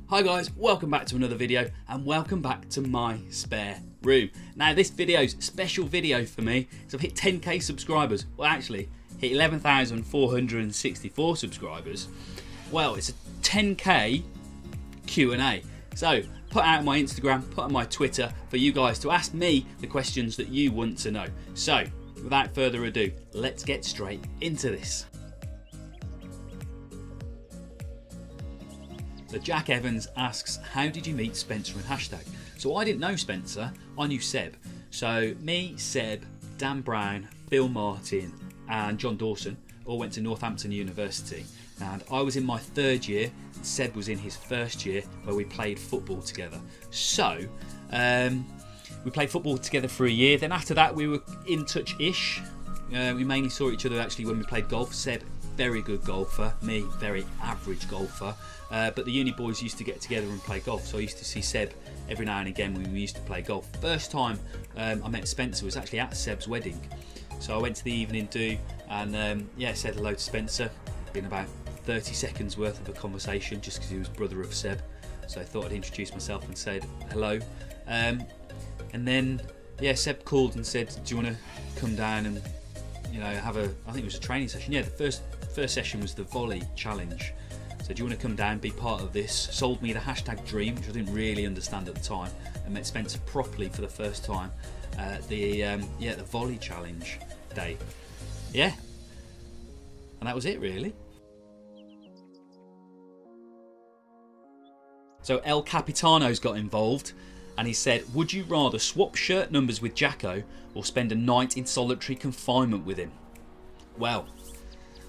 Hi guys, welcome back to another video and welcome back to my spare room. Now this video's a special video for me, so I've hit 10k subscribers. Well actually, hit 11,464 subscribers. Well, it's a 10k Q&A. So put out on my Instagram, put on my Twitter for you guys to ask me the questions that you want to know. So without further ado, let's get straight into this. So Jack Evans asks, how did you meet Spencer and Hashtag? So I didn't know Spencer, I knew Seb. So me, Seb, Dan Brown, Phil Martin and John Dawson all went to Northampton University. And I was in my third year, Seb was in his first year, where we played football together. So we played football together for a year. Then after that we were in touch-ish. We mainly saw each other actually when we played golf. Seb, very good golfer, me, very average golfer. But the uni boys used to get together and play golf, so I used to see Seb every now and again when we used to play golf. First time I met Spencer was actually at Seb's wedding. So I went to the evening do and yeah, said hello to Spencer. Been about 30 seconds worth of a conversation just because he was brother of Seb. So I thought I'd introduce myself and said hello. And then yeah, Seb called and said, do you want to come down and have a, I think it was a training session. Yeah, the first session was the volley challenge. So do you want to come down, be part of this? Sold me the hashtag dream, which I didn't really understand at the time. I met Spencer properly for the first time at the volley challenge day. Yeah, and that was it really. So El Capitano's got involved and he said, would you rather swap shirt numbers with Jacko or spend a night in solitary confinement with him? Well,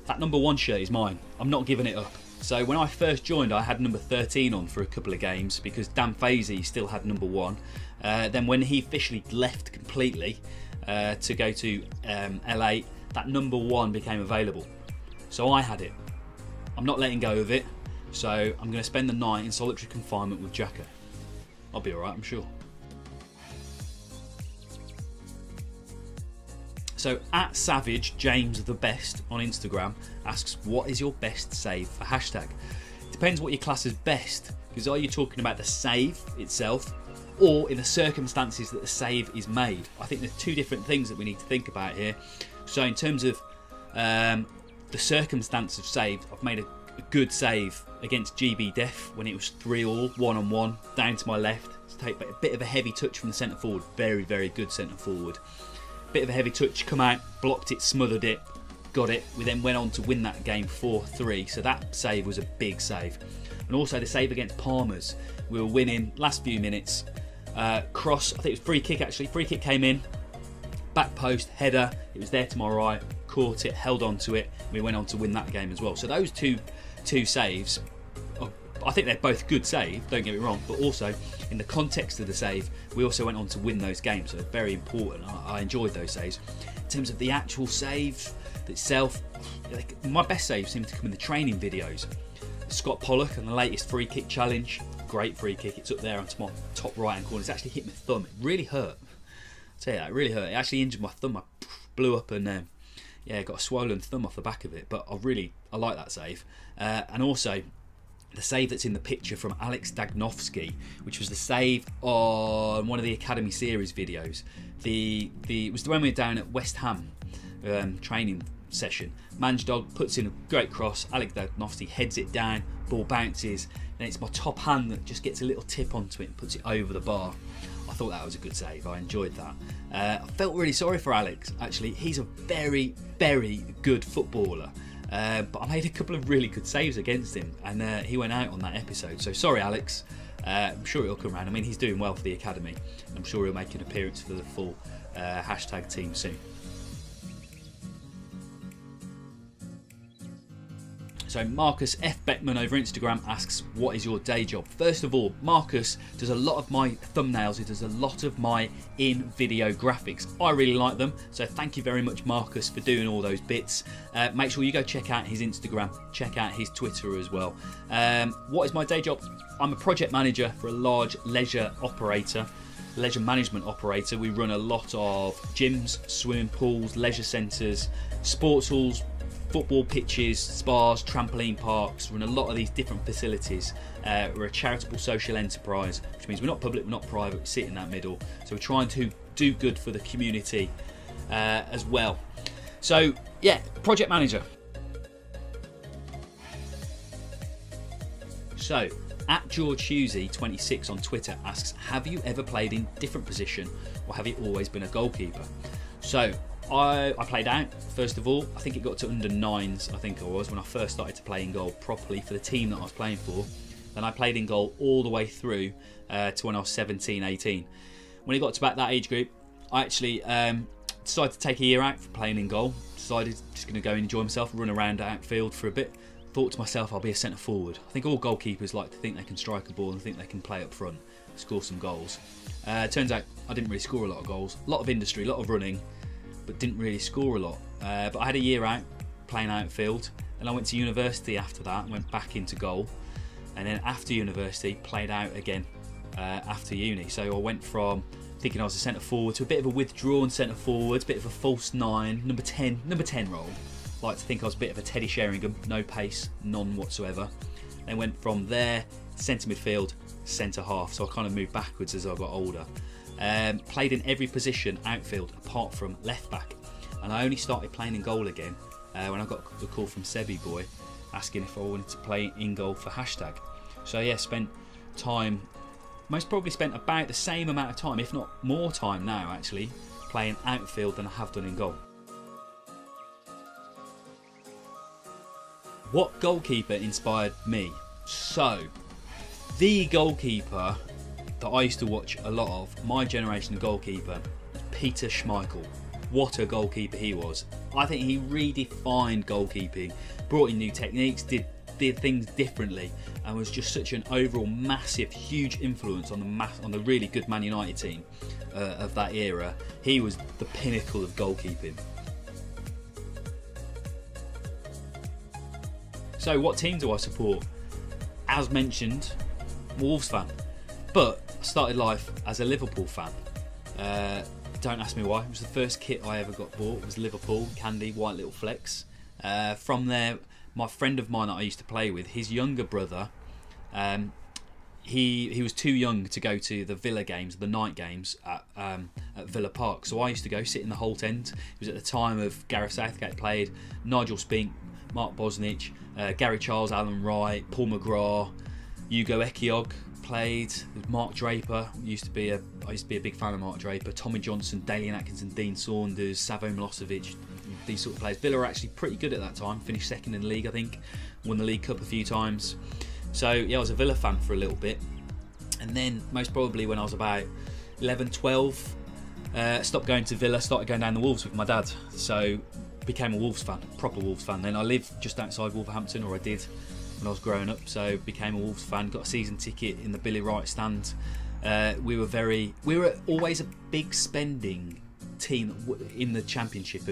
that number 1 shirt is mine. I'm not giving it up. So when I first joined, I had number 13 on for a couple of games because Dan Fazy still had number 1. Then when he officially left completely to go to LA, that number 1 became available. So I had it. I'm not letting go of it. So I'm going to spend the night in solitary confinement with Jacko. I'll be alright, I'm sure. So at Savage James the Best on Instagram asks, what is your best save for hashtag? Depends what your class is best, because are you talking about the save itself or in the circumstances that the save is made? I think there's two different things that we need to think about here. So in terms of the circumstance of save, I've made a good save against GB Def when it was 3-all, 1-on-1, down to my left. To take a bit of a heavy touch from the centre forward, very, very good centre forward. Bit of a heavy touch, come out, blocked it, smothered it, got it. We then went on to win that game 4-3, so that save was a big save. And also the save against Palmer's, we were winning last few minutes, cross, I think it was free kick actually, free kick came in, back post, header, it was there to my right, caught it, held on to it, we went on to win that game as well. So those two saves, I think they're both good saves, don't get me wrong, but also in the context of the save, we also went on to win those games, so very important. I enjoyed those saves. In terms of the actual save itself, my best saves seem to come in the training videos. Scott Pollock and the latest free kick challenge, great free kick, it's up there onto my top right hand corner, it's actually hit my thumb, it really hurt. I'll tell you that, it really hurt, it actually injured my thumb, I blew up and yeah, got a swollen thumb off the back of it, but I like that save. And also, the save that's in the picture from Alex Dagnovsky, which was the save on one of the Academy Series videos. It was the one we were down at West Ham training session. Manjdog puts in a great cross, Alex Dagnovsky heads it down, ball bounces, and it's my top hand that just gets a little tip onto it and puts it over the bar. I thought that was a good save, I enjoyed that. I felt really sorry for Alex, actually. He's a very, very good footballer. But I made a couple of really good saves against him and he went out on that episode, so sorry Alex. I'm sure it'll come around. I mean, he's doing well for the academy. I'm sure he'll make an appearance for the full hashtag team soon. So Markus F. Beckman over Instagram asks, what is your day job? First of all, Markus does a lot of my thumbnails, he does a lot of my in-video graphics. I really like them, so thank you very much Markus for doing all those bits. Make sure you go check out his Instagram, check out his Twitter as well. What is my day job? I'm a project manager for a large leisure management operator. We run a lot of gyms, swimming pools, leisure centres, sports halls, football pitches, spas, trampoline parks, run a lot of these different facilities. We're a charitable social enterprise, which means we're not public, we're not private, we sit in that middle. So we're trying to do good for the community as well. So yeah, project manager. So at George Hughesy 26 on Twitter asks, have you ever played in different position, or have you always been a goalkeeper? So I played out, first of all. I think it got to under 9s, I think I was, when I first started to play in goal properly for the team that I was playing for. Then I played in goal all the way through to when I was 17, 18. When it got to about that age group, I actually decided to take a year out for playing in goal. Decided just going to go and enjoy myself, run around at outfield for a bit. Thought to myself, I'll be a centre forward. I think all goalkeepers like to think they can strike a ball and think they can play up front, score some goals. Turns out I didn't really score a lot of goals. A lot of industry, a lot of running, but didn't really score a lot. But I had a year out playing outfield, and I went to university after that, went back into goal, and then after university played out again after uni. So I went from thinking I was a centre forward to a bit of a withdrawn centre forward, a bit of a false 9, number 10 role. I like to think I was a bit of a Teddy Sheringham, no pace, none whatsoever. Then went from there, centre midfield, centre half. So I kind of moved backwards as I got older. Played in every position outfield apart from left back, and I only started playing in goal again when I got the call from Sebi Boy asking if I wanted to play in goal for hashtag. So yeah, spent time, most probably spent about the same amount of time, if not more time now actually, playing outfield than I have done in goal. What goalkeeper inspired me? So, the goalkeeper that I used to watch a lot of, my generation of goalkeeper, Peter Schmeichel. What a goalkeeper he was. I think he redefined goalkeeping, brought in new techniques, did things differently, and was just such an overall massive, huge influence on the really good Man United team of that era. He was the pinnacle of goalkeeping. So what team do I support? As mentioned, Wolves fan. But I started life as a Liverpool fan. Don't ask me why. It was the first kit I ever got bought. It was Liverpool, candy, white little flecks. From there, my friend of mine that I used to play with, his younger brother, he was too young to go to the Villa games, the night games at Villa Park. So I used to go sit in the Holt End. It was at the time of Gareth Southgate played, Nigel Spink, Mark Bosnich, Gary Charles, Alan Wright, Paul McGrath, Hugo Ekiog played. Mark Draper I used to be a big fan of Mark Draper. Tommy Johnson, Dalian Atkinson, Dean Saunders, Savo Milosevic, these sort of players. Villa were actually pretty good at that time. Finished second in the league, I think. Won the League Cup a few times. So yeah, I was a Villa fan for a little bit, and then most probably when I was about 11, 12, stopped going to Villa, started going down the Wolves with my dad. So became a Wolves fan, proper Wolves fan. Then I lived just outside Wolverhampton, or I did when I was growing up, so became a Wolves fan, got a season ticket in the Billy Wright stand. We were always a big spending team in the Championship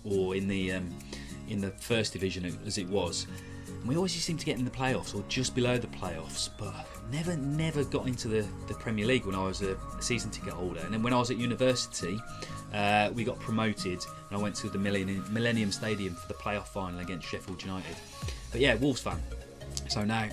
or in the First Division as it was. And we always seemed to get in the playoffs or just below the playoffs, but never got into the Premier League when I was a season ticket holder. And then when I was at university, we got promoted and I went to the Millennium Stadium for the playoff final against Sheffield United. But yeah, Wolves fan. So now,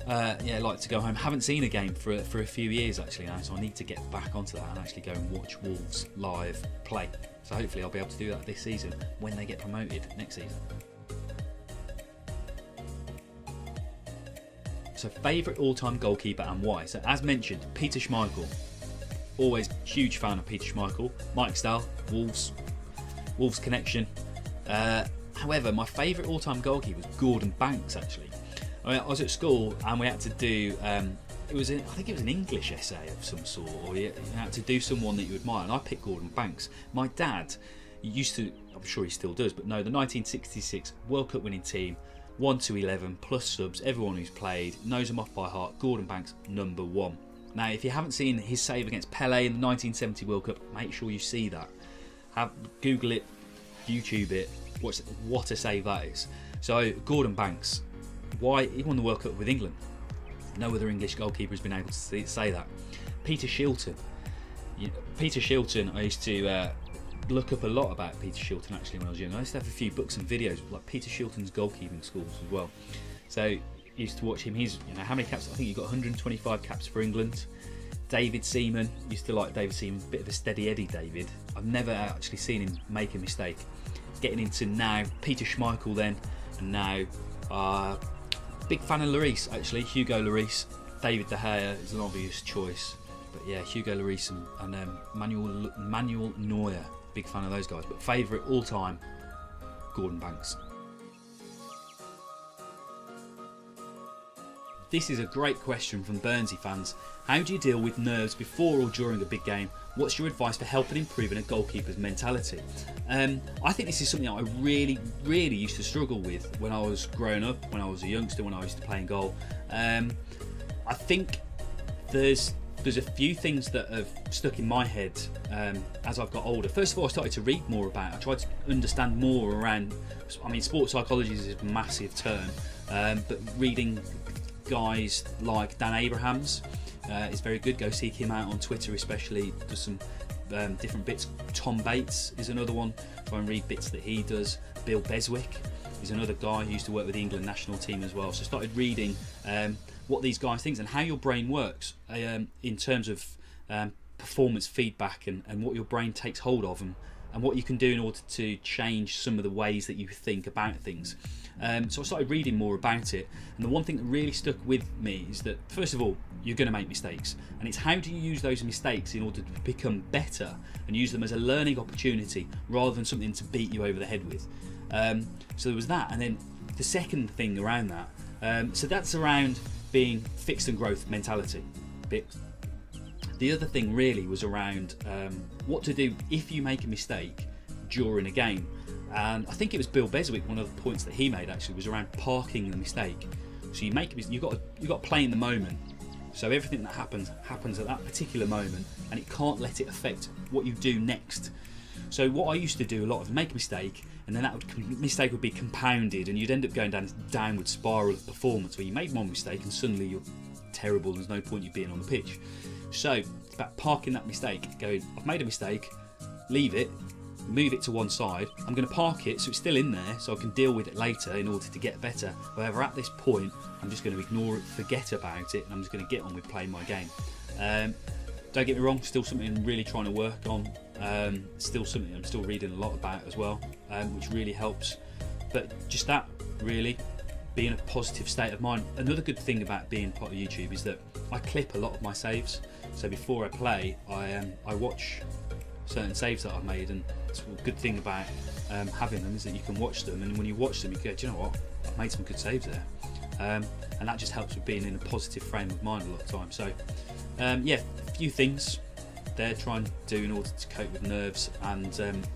yeah, I like to go home. Haven't seen a game for a few years actually now, so I need to get back onto that and actually go and watch Wolves live play. So hopefully I'll be able to do that this season when they get promoted next season. So favourite all-time goalkeeper and why? So as mentioned, Peter Schmeichel. Always huge fan of Peter Schmeichel. Mike Stahl, Wolves connection. However, my favourite all-time goalkeeper was Gordon Banks actually. I was at school and we had to do, I think it was an English essay of some sort, or you had to do someone that you admire, and I picked Gordon Banks. My dad used to, I'm sure he still does, but no, the 1966 World Cup winning team, 1-11 plus subs, everyone who's played knows them off by heart. Gordon Banks, number one. Now, if you haven't seen his save against Pele in the 1970 World Cup, make sure you see that. Google it, YouTube it. What a save that is. So Gordon Banks, why he won the World Cup with England. No other English goalkeeper has been able to say that. Peter Shilton. Peter Shilton, I used to look up a lot about Peter Shilton actually when I was young. I used to have a few books and videos like Peter Shilton's goalkeeping schools as well. So used to watch him. He's, you know, how many caps? I think he got 125 caps for England. David Seaman, used to like David Seaman, bit of a steady Eddie David. I've never actually seen him make a mistake. Getting into now Peter Schmeichel then, and now big fan of Lloris actually, Hugo Lloris. David De Gea is an obvious choice, but yeah, Hugo Lloris and Manuel Neuer, big fan of those guys. But favourite all time, Gordon Banks. This is a great question from Burnsy fans. How do you deal with nerves before or during a big game? What's your advice for helping improving a goalkeeper's mentality? I think this is something that I really used to struggle with when I was growing up, when I was a youngster, when I used to play in goal. I think there's a few things that have stuck in my head as I've got older. First of all, I started to read more about it. I tried to understand more around, I mean, sports psychology is a massive term, but reading guys like Dan Abrahams is very good. Go seek him out on Twitter, especially. Does some different bits. Tom Bates is another one. Try and read bits that he does. Bill Beswick is another guy who used to work with the England national team as well. So I started reading what these guys think and how your brain works in terms of performance feedback and what your brain takes hold of and what you can do in order to change some of the ways that you think about things. So I started reading more about it, and the one thing that really stuck with me is that, first of all, you're going to make mistakes, and it's how do you use those mistakes in order to become better and use them as a learning opportunity rather than something to beat you over the head with. So there was that, and then the second thing around that, so that's around being fixed and growth mentality bit. The other thing really was around what to do if you make a mistake during a game. And I think it was Bill Beswick, one of the points that he made actually was around parking the mistake. So you make you've got to play in the moment. So everything that happens at that particular moment, and it can't let it affect what you do next. So what I used to do a lot of make a mistake, and then mistake would be compounded, and you'd end up going down this downward spiral of performance where you made one mistake and suddenly you're terrible. There's no point you being on the pitch. So it's about parking that mistake, going, I've made a mistake, leave it, move it to one side. I'm going to park it so it's still in there so I can deal with it later in order to get better. However, at this point, I'm just going to ignore it, forget about it, and I'm just going to get on with playing my game. Don't get me wrong, still something I'm really trying to work on. Still something I'm still reading a lot about as well, which really helps. But just that, really, be in a positive state of mind. Another good thing about being part of YouTube is that I clip a lot of my saves. So before I play, I watch certain saves that I've made, and it's a good thing about having them is that you can watch them, and when you watch them you go, do you know what, I've made some good saves there, and that just helps with being in a positive frame of mind a lot of time. So yeah, a few things there try and do in order to cope with nerves and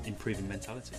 improving mentality.